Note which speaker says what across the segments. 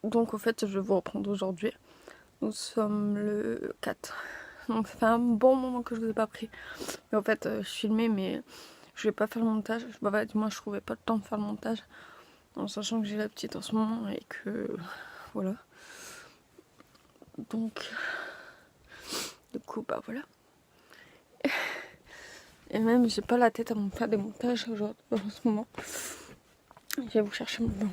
Speaker 1: Donc au fait je vais vous reprendre aujourd'hui. Nous sommes le 4. Donc ça fait un bon moment que je vous ai pas pris. Mais en fait je filmais mais je vais pas faire le montage. Bah, du moins je trouvais pas le temps de faire le montage. En sachant que j'ai la petite en ce moment et que voilà. Donc du coup bah voilà. Et même j'ai pas la tête à me faire des montages aujourd'hui en ce moment. Je vais vous chercher mon ballon.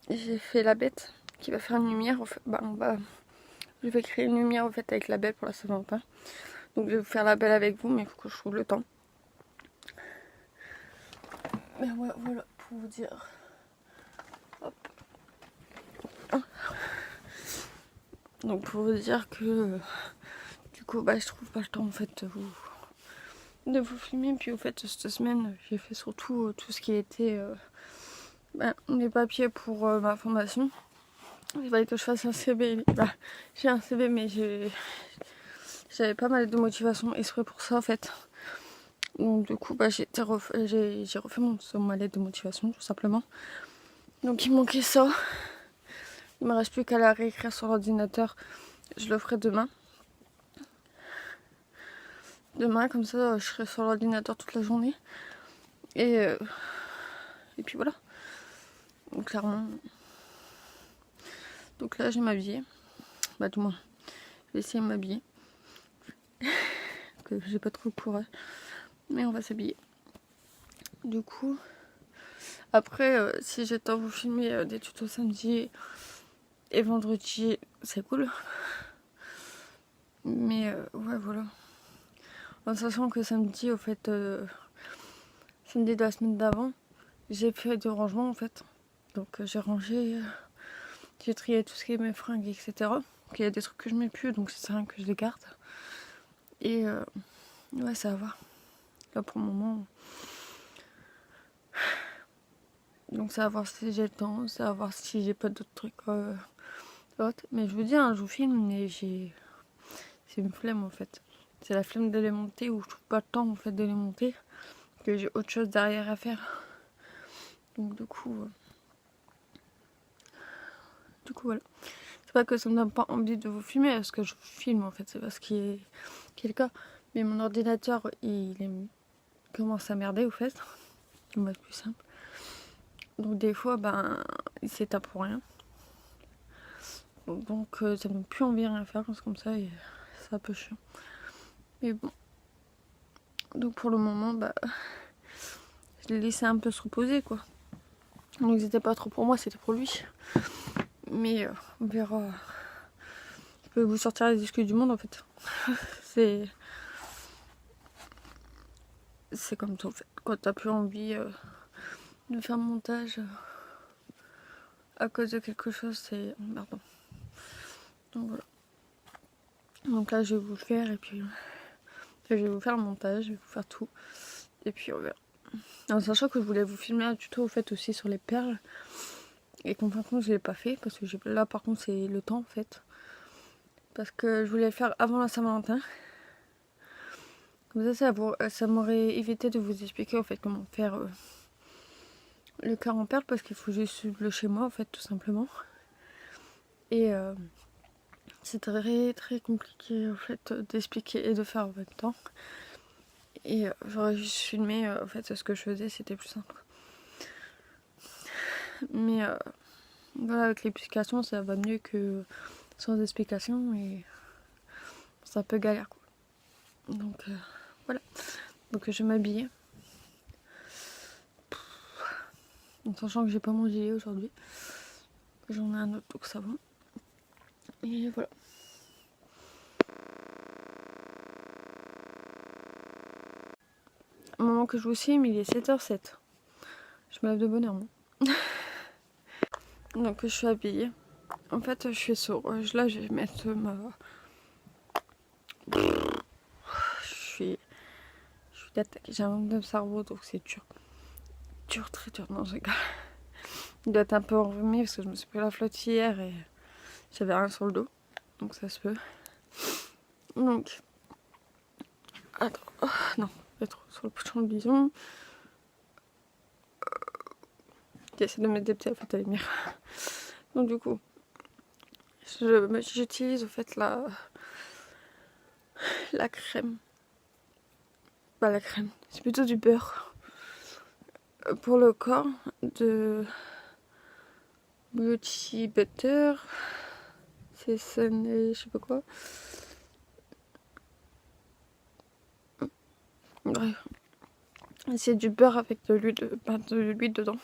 Speaker 1: J'ai fait la bête qui va faire une lumière. En fait, je vais créer une lumière en fait avec la belle pour la Saint-Valentin. Donc je vais vous faire la belle avec vous, mais il faut que je trouve le temps. Mais ouais, voilà pour vous dire. Hop. Donc pour vous dire que du coup je trouve pas le temps en fait de vous filmer. Puis au fait cette semaine j'ai fait surtout tout ce qui était les papiers pour ma formation. Il fallait que je fasse un CV. J'ai un CV mais j'avais pas mal de motivation exprès pour ça en fait. Donc du coup j'ai refait ma lettre de motivation tout simplement. Donc il manquait ça. Il me reste plus qu'à la réécrire sur l'ordinateur. Je le ferai demain. Demain comme ça je serai sur l'ordinateur toute la journée. Et puis voilà. Donc clairement. Donc là je vais m'habiller. Bah du moins. Je vais essayer de m'habiller. Que j'ai pas trop le courage. Mais on va s'habiller. Du coup. Après si j'ai le temps de vous filmer des tutos samedi et vendredi, c'est cool. Mais ouais voilà. En sachant que samedi au fait samedi de la semaine d'avant, j'ai fait du rangement en fait. Donc j'ai rangé, j'ai trié tout ce qui est mes fringues, etc. Donc il y a des trucs que je mets plus, donc c'est rien que je les garde. Et ouais, ça va. Là pour le moment. Donc ça va voir si j'ai le temps, ça va voir si j'ai pas d'autres trucs autres. Mais je vous dis, je vous filme, mais c'est une flemme en fait. C'est la flemme de les monter ou je trouve pas le temps en fait de les monter. Que j'ai autre chose derrière à faire. Donc du coup voilà. C'est pas que ça me donne pas envie de vous filmer, parce que je vous filme en fait, c'est pas ce qui est le cas. Mais mon ordinateur, commence à merder au fait. On va être plus simple. Donc des fois, il s'éteint pour rien. Donc ça me donne plus envie de rien faire, c'est comme ça et c'est un peu chiant. Mais bon. Donc pour le moment, je l'ai laissé un peu se reposer quoi. Donc c'était pas trop pour moi, c'était pour lui. Mais on verra. Je peux vous sortir les excuses du monde en fait. c'est comme ça en fait. Quand t'as plus envie de faire mon montage à cause de quelque chose, c'est emmerdant. Donc voilà. Donc là je vais vous le faire et puis je vais vous faire le montage, je vais vous faire tout. Et puis on verra. En sachant que je voulais vous filmer un tuto au fait aussi sur les perles. Et qu'en fin de compte je l'ai pas fait parce que là par contre c'est le temps en fait. Parce que je voulais le faire avant la Saint-Valentin. Comme ça m'aurait évité de vous expliquer en fait comment faire le cœur en perles, parce qu'il faut juste le schéma en fait tout simplement. Et c'est très très compliqué en fait d'expliquer et de faire en même temps. Et j'aurais juste filmé en fait ce que je faisais, c'était plus simple. Mais voilà, avec l'explication ça va mieux que sans explication et c'est un peu galère quoi. Donc voilà. Donc je vais m'habiller. En sachant que j'ai pas mon gilet aujourd'hui. J'en ai un autre donc ça va. Et voilà. Au moment que je vous filme, il est 7h07. Je me lève de bonne heure, moi. Donc je suis habillée. En fait, je suis sur... Là, je vais mettre ma... Je suis d'attaque. J'ai un manque de cerveau, donc c'est dur. Dur, très dur. Non, je rigole. Il doit être un peu enrhumé parce que je me suis pris la flotte hier et j'avais rien sur le dos. Donc ça se peut. Donc, Attends, oh, non, être sur le bouchon de bison. J'essaie de m'adapter à la lumière. Donc du coup, j'utilise au fait la crème. Pas la crème, c'est plutôt du beurre. Pour le corps de Beauty Butter. C'est Sunny, je sais pas quoi. Bref. C'est du beurre avec de l'huile dedans.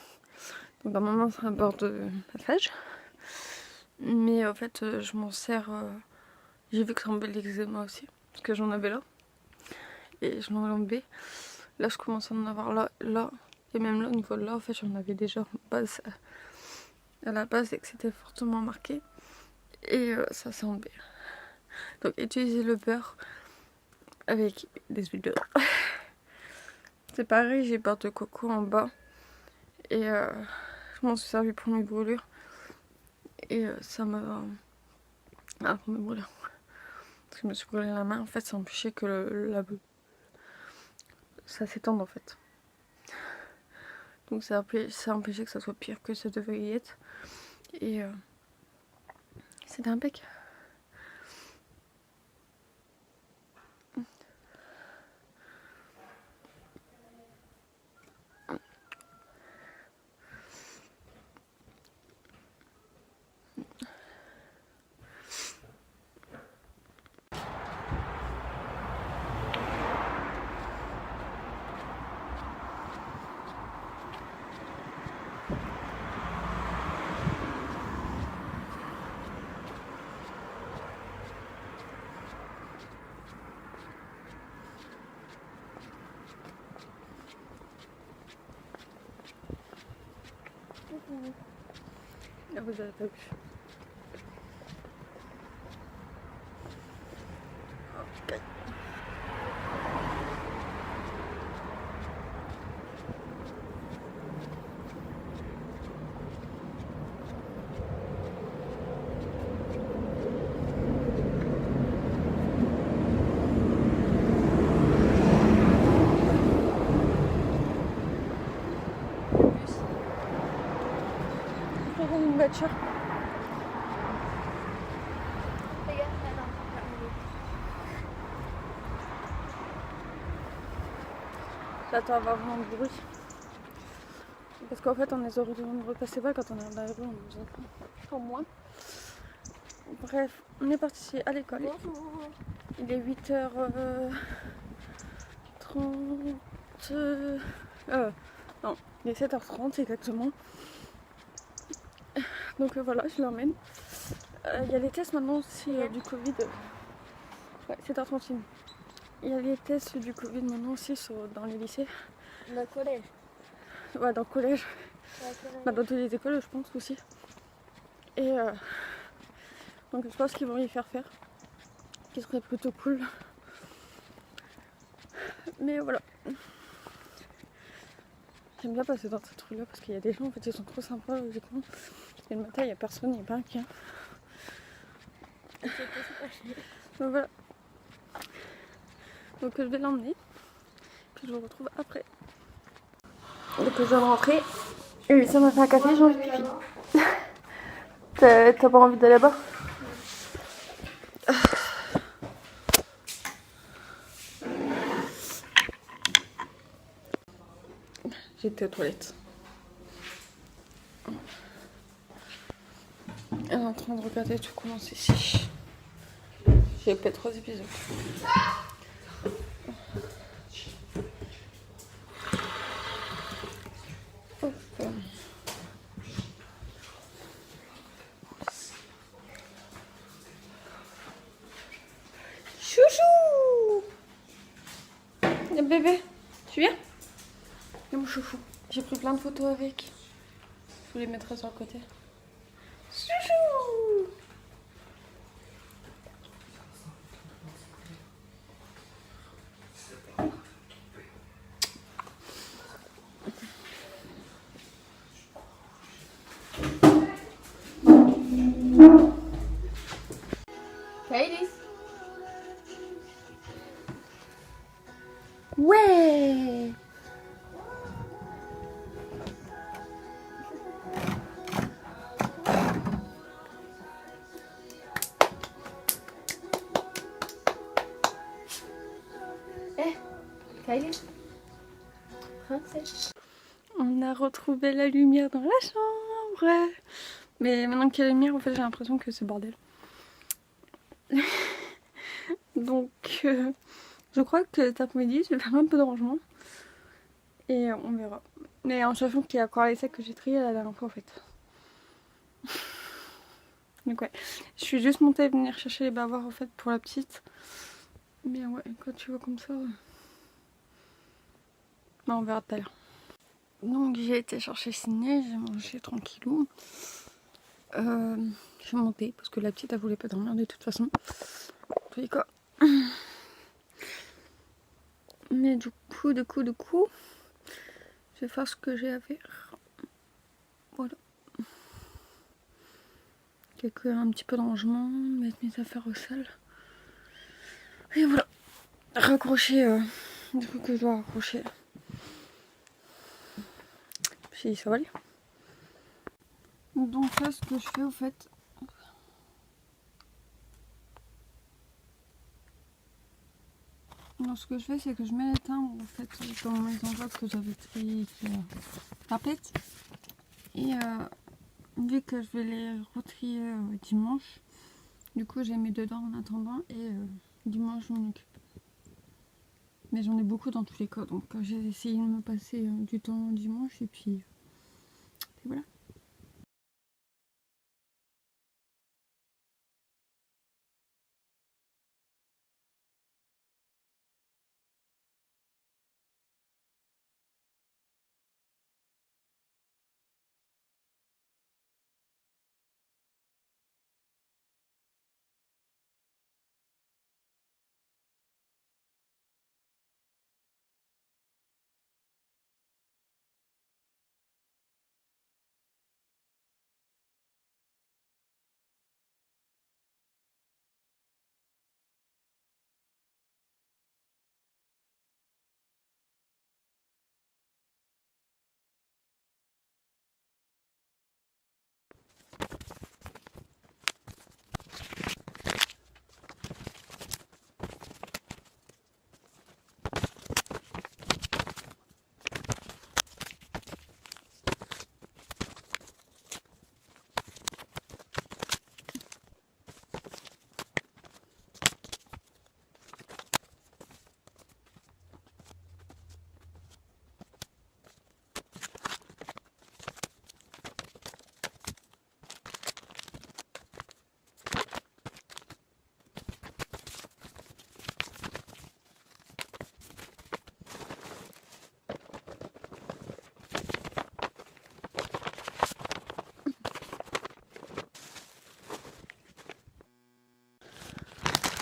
Speaker 1: Donc normalement c'est un beurre de massage. Mais en fait je m'en sers. J'ai vu que ça embellit l'eczéma aussi. Parce que j'en avais là. Et je l'en ai enlevé. Là je commence à en avoir là. Et même là au niveau de là en fait j'en avais déjà à la base et que c'était fortement marqué. Et ça s'est enlevé. Donc utiliser le beurre avec des huiles de... C'est pareil, j'ai beurre de coco en bas. Et je m'en suis servi pour mes brûlures. Et ça m'a... Ah, pour mes brûlures. Parce que je me suis brûlé la main. En fait, ça empêchait que ça s'étende en fait. Donc ça empêchait que ça soit pire que ça devait y être. Et c'était impeccable. Là, vous avez pas vu. Okay. Une voiture. J'attends avoir vraiment de bruit. Parce qu'en fait on est heureux de repasser pas quand on est dans la rue, on nous entend en moins. Bref, on est parti à l'école. Il est 8h30. Non, il est 7h30 exactement. Donc voilà, je l'emmène. Il y a les tests maintenant aussi du Covid. Ouais, 7h31. Il y a les tests du Covid maintenant aussi dans les lycées.
Speaker 2: Dans le collège.
Speaker 1: Ouais, dans le collège. Bah, dans toutes les écoles, je pense aussi. Et donc je pense qu'ils vont y faire. Qui serait plutôt cool. Mais voilà. J'aime bien passer dans cette rue-là parce qu'il y a des gens, en fait, ils sont trop sympas, logiquement. Et le matin, il n'y a personne, il n'y a pas un chien. Donc voilà. Donc je vais l'emmener. Puis je vous retrouve après. Donc je viens de rentrer. Et ça m'a fait un café, j'ai envie de pipi. T'as pas envie d'aller là-bas? J'étais aux toilettes. Elle est en train de regarder tout commence ici. J'ai fait 3 épisodes. Hop. Chouchou! Le bébé, tu viens? Et mon chouchou. J'ai pris plein de photos avec. Je vous les mettrai sur le côté. Chouchou!
Speaker 2: Kylie. Princesse.
Speaker 1: On a retrouvé la lumière dans la chambre. Mais maintenant qu'il y a la lumière, en fait, j'ai l'impression que c'est bordel. Donc, je crois que cet après-midi, je vais faire un peu de rangement. Et on verra. Mais en sachant qu'il y a encore les sacs que j'ai triés la dernière fois, en fait. Donc ouais, je suis juste montée venir chercher les bavoirs, en fait, pour la petite. Mais ouais, quand tu vois comme ça... Bah, on verra tout à l'heure. Donc j'ai été chercher Sydney, j'ai mangé tranquillou. Je suis montée parce que la petite elle voulait pas dormir de toute façon. En tous les cas. Mais du coup, je vais faire ce que j'ai à faire. Voilà. Un petit peu de rangement, mettre mes affaires au sol. Et voilà. Raccrocher du coup que je dois raccrocher. Si ça va aller. Donc là ce que je fais au fait. Donc ce que je fais c'est que je mets les timbres en fait dans mes enveloppes que j'avais triées tapettes. Et vu que je vais les retrier dimanche, du coup j'ai mis dedans en attendant et dimanche je m'en occupe. Mais j'en ai beaucoup dans tous les cas, donc j'ai essayé de me passer du temps dimanche et puis voilà.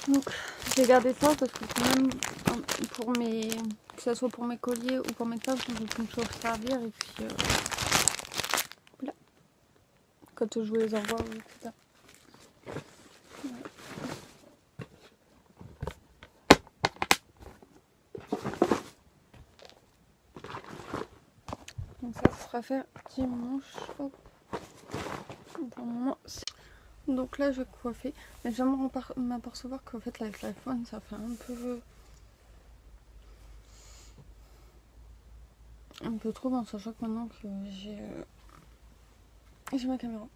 Speaker 1: Donc j'ai gardé ça parce que quand même pour mes, que ce soit pour mes colliers ou pour mes tasses, je peux me toujours servir et puis voilà, quand je vous les envoie, etc. Voilà. Donc ça sera fait dimanche. Hop. Pour le moment, donc là je vais coiffer, mais je viens de m'apercevoir qu'en fait avec l'iPhone ça fait un peu trop, en sachant que maintenant que j'ai ma caméra.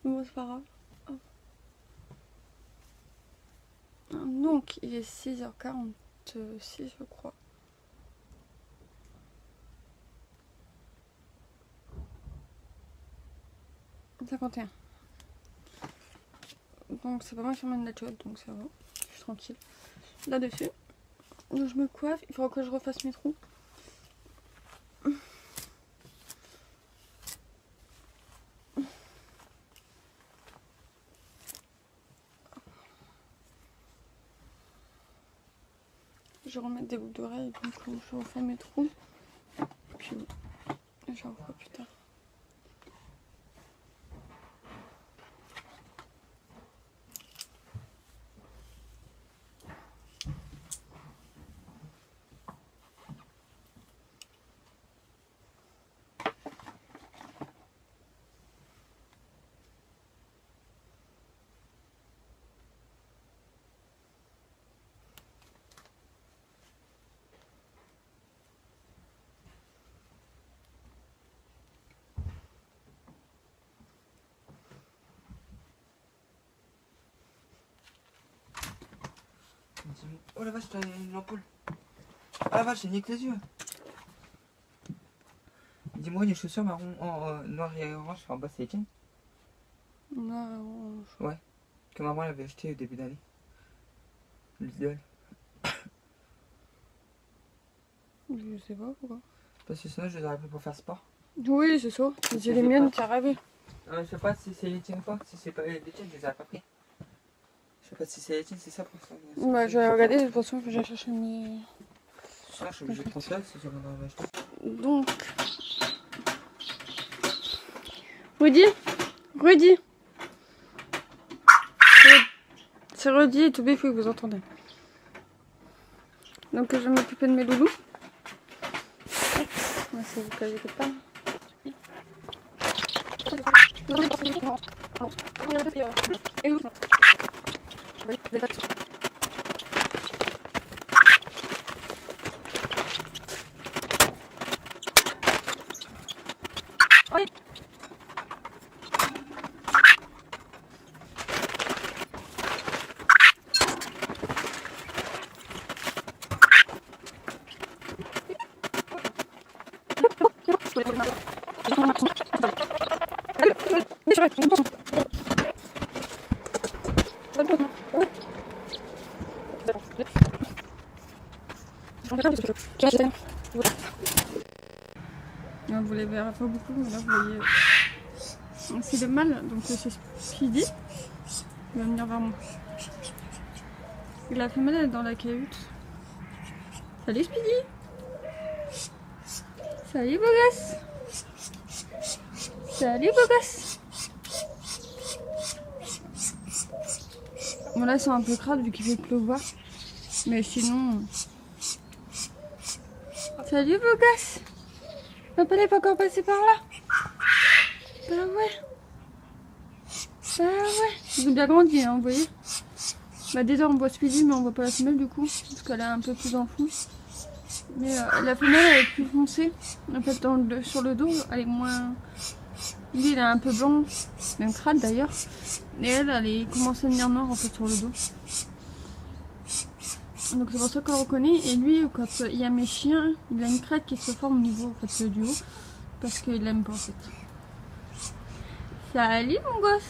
Speaker 1: Bon c'est pas grave. Hop. Donc il est 6h46 je crois. « 51. Donc c'est pas moi qui emmène la job, donc ça va. Je suis tranquille. Là-dessus. Donc je me coiffe, il faudra que je refasse mes trous. Je vais remettre des boucles d'oreilles, donc je refais mes trous. Puis je revois plus tard.
Speaker 2: Oh la vache, t'as une ampoule. Ah la vache, ça nique les yeux. Dis-moi, les chaussures marron, noir et orange, en bas c'est les tiennes?
Speaker 1: Non,
Speaker 2: Ouais. Que maman elle avait acheté au début d'année. L'idole.
Speaker 1: je sais pas pourquoi.
Speaker 2: Parce que sinon je les aurais pris pour faire sport.
Speaker 1: Oui, c'est ça. J'ai les miennes, t'as rêvé.
Speaker 2: Je sais pas si c'est les tiennes ou pas. Si c'est pas les tiennes, je les aurais pas pris. Je sais pas si c'est les tiennes, c'est ça pour ça.
Speaker 1: Bah, je vais regarder de toute façon que j'ai cherché mes.
Speaker 2: Je suis obligé de prendre ça, c'est sûr qu'on en a acheté.
Speaker 1: Donc. Rudy. C'est Rudy et Toubé, il faut que vous entendez. Donc, je vais m'occuper de mes loulous. Moi, c'est vous que j'écoute pas. Et où vous les verrez pas beaucoup, mais là vous voyez. C'est le mâle, donc c'est Speedy. Il va venir vers moi. Et la femelle elle est dans la cahute. Salut Speedy! Salut beau gosse! Salut beau gosse! Bon là c'est un peu crade vu qu'il fait pleuvoir. Mais sinon... Salut beau gosse! Papa n'est pas encore passé par là? Bah ouais! Bah ouais! Ils ont bien grandi hein, vous voyez? Bah déjà on voit Speedy mais on voit pas la femelle du coup. Parce qu'elle est un peu plus en fond. Mais la femelle elle est plus foncée. En fait sur le dos elle est moins... Lui il est un peu blanc, même crade d'ailleurs. Et elle commence à devenir noire en fait sur le dos. Donc c'est pour ça qu'on le reconnaît. Et lui quand il y a mes chiens, il a une crête qui se forme au niveau en fait, du haut. Parce qu'il l'aime pas en fait. Salut mon gosse!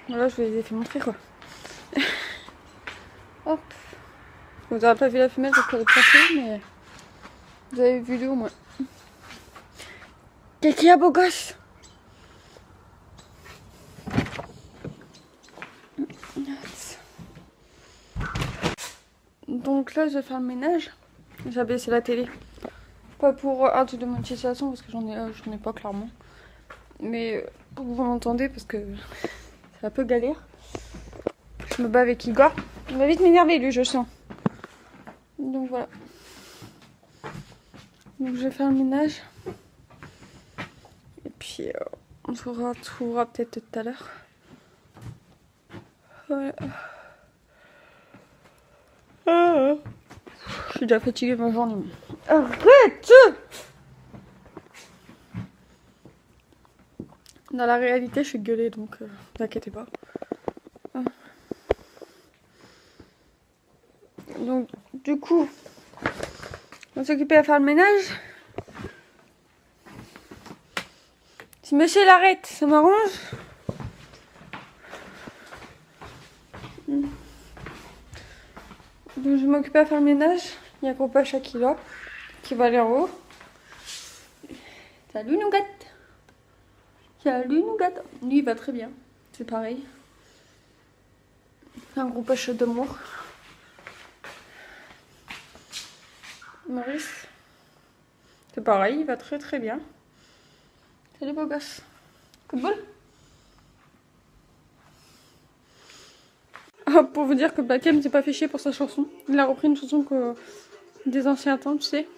Speaker 1: Voilà, je vous les ai fait montrer quoi. Hop! Vous n'aurez pas vu la femelle parce qu'elle est passée, mais vous avez vu lui au moins. Qu'est-ce qu'il y a beau gosse? Donc là je vais faire le ménage. J'ai baissé la télé. Pas pour un truc de monétisation parce que j'en ai pas clairement. Mais pour que vous m'entendez parce que c'est un peu galère. Je me bats avec Igor. Il va vite m'énerver lui je sens. Donc voilà. Donc je vais faire le ménage. Et puis on se retrouvera peut-être tout à l'heure. Voilà. Je suis déjà fatiguée de ma journée. Arrête! Dans la réalité, je suis gueulée, donc ne vous inquiétez pas. Donc, du coup, on va s'occuper à faire le ménage. Si monsieur l'arrête, ça m'arrange. Donc, je vais m'occuper à faire le ménage. Il y a gros Pacha qui est là, qui va aller en haut. Salut Nougat! Salut Nougat! Lui, il va très bien. C'est pareil. C'est un gros Pacha d'amour. Maurice, c'est pareil, il va très très bien. Salut beau gosse. Coup de bol. Ah, pour vous dire que Black M s'est pas fait chier pour sa chanson. Il a repris une chanson des anciens temps, tu sais.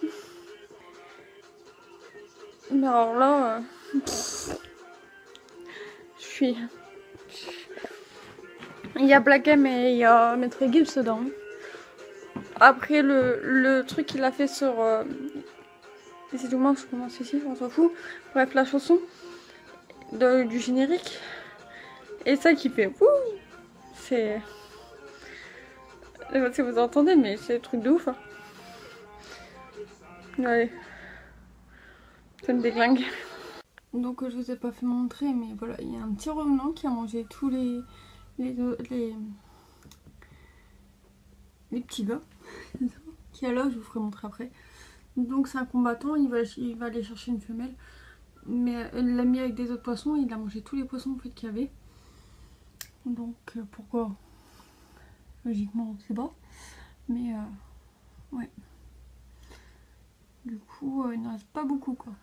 Speaker 1: Mais alors là, je suis... Il y a Black M et il y a Maître Gibbs dedans. Après le truc qu'il a fait sur... c'est du moins comment ceci, on s'en fout. Bref, la chanson du générique. Et ça qui fait... C'est... Je sais pas si vous entendez, mais c'est des trucs de ouf. Hein. Ouais. Ça me déglingue. Donc je vous ai pas fait montrer, mais voilà, il y a un petit revenant qui a mangé tous les, les petits gars. Qui est là, je vous ferai montrer après. Donc c'est un combattant, il va aller chercher une femelle. Mais il l'a mis avec des autres poissons, il a mangé tous les poissons en fait qu'il y avait. Donc pourquoi? Logiquement, on sait pas. Mais ouais. Du coup, il n'en reste pas beaucoup quoi.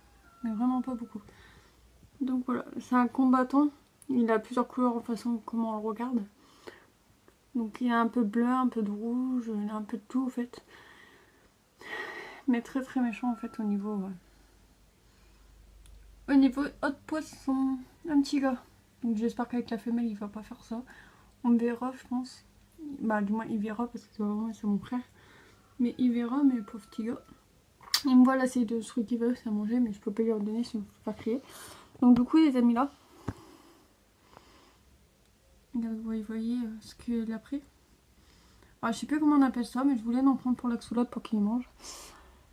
Speaker 1: Mais vraiment pas beaucoup. Donc voilà, c'est un combattant. Il a plusieurs couleurs en façon comment on le regarde. Donc il a un peu bleu, un peu de rouge, il a un peu de tout en fait. Mais très très méchant en fait au niveau... Au niveau autre poisson, un petit gars. Donc j'espère qu'avec la femelle il va pas faire ça. On verra je pense. Bah du moins il verra parce que c'est mon frère. Mais il verra mes pauvres petits gars. Il me voit là c'est de ce truc qu'il veut, c'est à manger mais je peux pas lui en donner sinon je peux pas crier. Donc du coup les amis là. Vous voyez ce qu'il a pris. Alors, je sais plus comment on appelle ça mais je voulais en prendre pour l'axolote pour qu'il mange.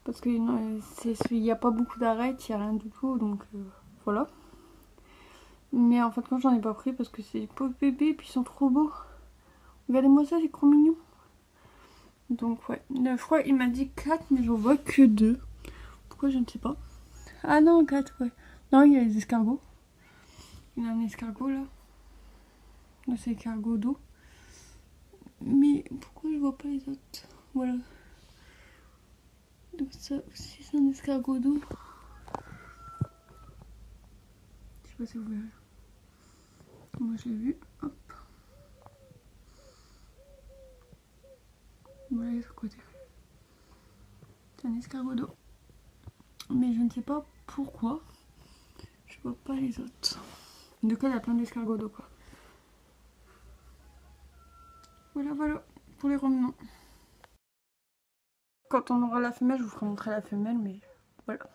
Speaker 1: Parce qu'il n'y a pas beaucoup d'arêtes, il n'y a rien du tout donc voilà. Mais en fait quand j'en ai pas pris parce que c'est des pauvres bébés et puis ils sont trop beaux. Regardez-moi ça, c'est trop mignon. Donc ouais, je crois il m'a dit 4 mais j'en vois que 2. Pourquoi je ne sais pas. Ah non 4 ouais. Non il y a les escargots. Il y a un escargot là. Là c'est l'escargot d'eau. Mais pourquoi je vois pas les autres? Voilà. Donc ça aussi c'est un escargot d'eau. Je sais pas si vous verrez. Moi je l'ai vu. Hop. Voilà les autres côtés. C'est un escargot d'eau. Mais je ne sais pas pourquoi. Je vois pas les autres. En tout cas, il y a plein d'escargots d'eau quoi. Voilà, voilà, pour les revenants. Quand on aura la femelle, je vous ferai montrer la femelle, mais voilà.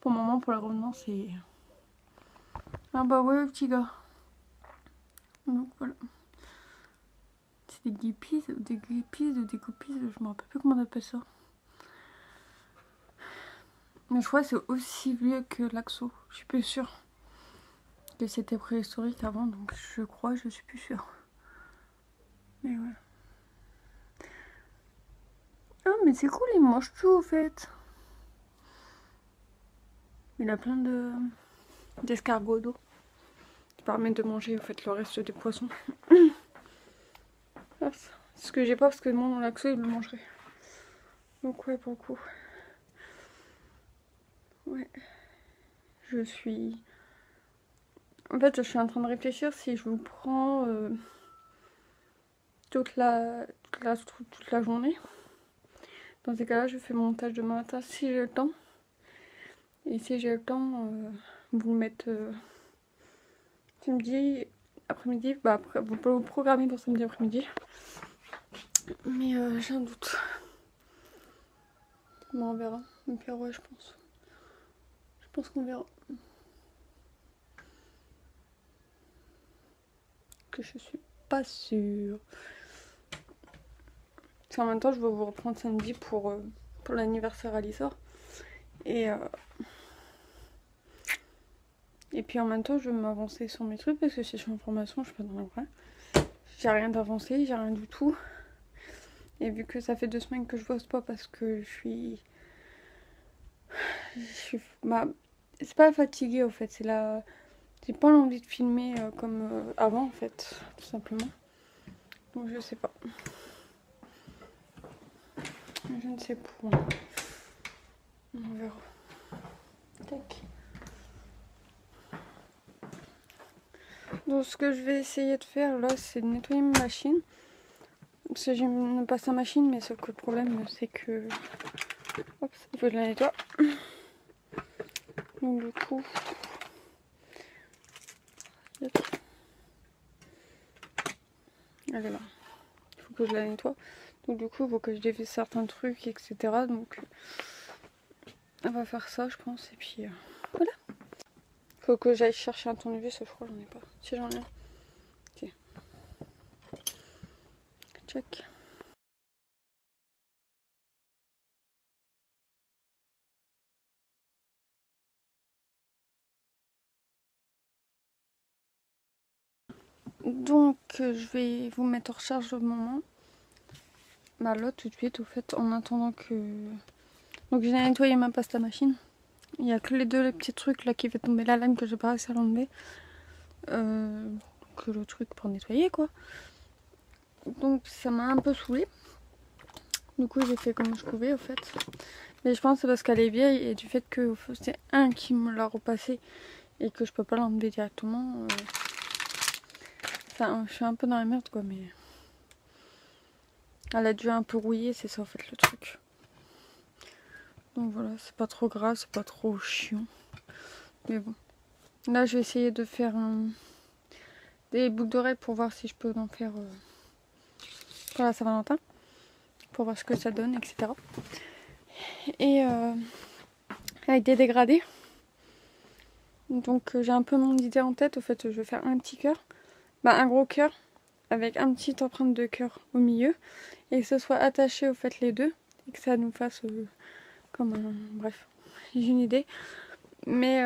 Speaker 1: Pour le moment, pour les revenants, c'est... Ah bah ouais, le petit gars. Donc voilà. C'est des guépises, ou des goupises, je me rappelle plus comment on appelle ça. Mais je crois que c'est aussi vieux que l'axo. Je suis plus sûre que c'était préhistorique avant, donc je crois, je suis plus sûre. Mais ouais. Ah mais c'est cool, il mange tout au fait. Il a plein d'escargots d'eau. Ça permet de manger au fait le reste des poissons. C'est ce que j'ai pas parce que moi mon laxo il le mangerait. Donc ouais pour le coup. Ouais. Je suis... En fait je suis en train de réfléchir si je vous prends toute la journée. Dans ces cas-là je fais mon montage demain matin si j'ai le temps. Et si j'ai le temps, vous le mettre samedi après-midi. Bah après vous pouvez vous programmer pour samedi après-midi. Mais j'ai un doute. Bon, on verra. Mais puis ouais, je pense. Je pense qu'on verra. Que je suis pas sûre. Parce qu'en même temps, je vais vous reprendre samedi pour l'anniversaire à l'Issor. Et puis en même temps, je vais m'avancer sur mes trucs parce que si je suis en formation, je suis pas dans le vrai. J'ai rien d'avancé, j'ai rien du tout. Et vu que ça fait 2 semaines que je bosse pas parce que je suis bah, c'est pas fatiguée au fait, c'est la... J'ai pas envie de filmer comme avant en fait, tout simplement. Donc je sais pas. Je ne sais pas. On verra. Tac. Donc ce que je vais essayer de faire là, c'est de nettoyer ma machine. Parce que j'aime pas sa machine, mais sauf que le problème c'est que... Hop, il faut que je la nettoie. Donc du coup... Elle est là. Il faut que je la nettoie. Donc du coup, il faut que je dévisse certains trucs, etc. Donc on va faire ça, je pense. Et puis voilà. Il faut que j'aille chercher un tournevis, je crois que j'en ai pas. Si j'en ai un. Ok. Check. Donc je vais vous mettre en recharge au moment. Bah là tout de suite au fait en attendant que... Donc j'ai nettoyé ma pasta machine. Il n'y a que les petits trucs là qui fait tomber la lame que j'ai pas réussi à l'enlever. Que le truc pour nettoyer quoi. Donc ça m'a un peu saoulée. Du coup j'ai fait comme je pouvais au fait. Mais je pense que c'est parce qu'elle est vieille et du fait que c'est un qui me l'a repassé et que je peux pas l'enlever directement. Enfin je suis un peu dans la merde quoi, mais elle a dû un peu rouiller, c'est ça en fait le truc. Donc voilà, c'est pas trop grave, c'est pas trop chiant. Mais bon. Là je vais essayer de faire des boucles d'oreilles pour voir si je peux en faire pour la Saint-Valentin. Pour voir ce que ça donne, etc. Et avec des dégradés. Donc j'ai un peu mon idée en tête. Au fait, je vais faire un petit cœur. Bah un gros cœur avec un petit empreinte de cœur au milieu. Et que ce soit attaché au fait les deux. Et que ça nous fasse comme un... Bref, j'ai une idée. Mais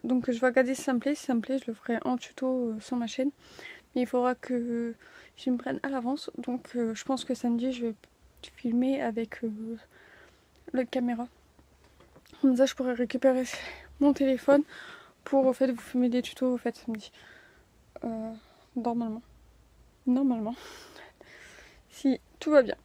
Speaker 1: donc je vais regarder si ça me plaît. Si ça me plaît, je le ferai en tuto sur ma chaîne. Mais il faudra que je me prenne à l'avance. Donc je pense que samedi, je vais filmer avec la caméra. Comme ça, je pourrais récupérer mon téléphone pour au fait vous filmer des tutos au fait samedi. Normalement. Si tout va bien.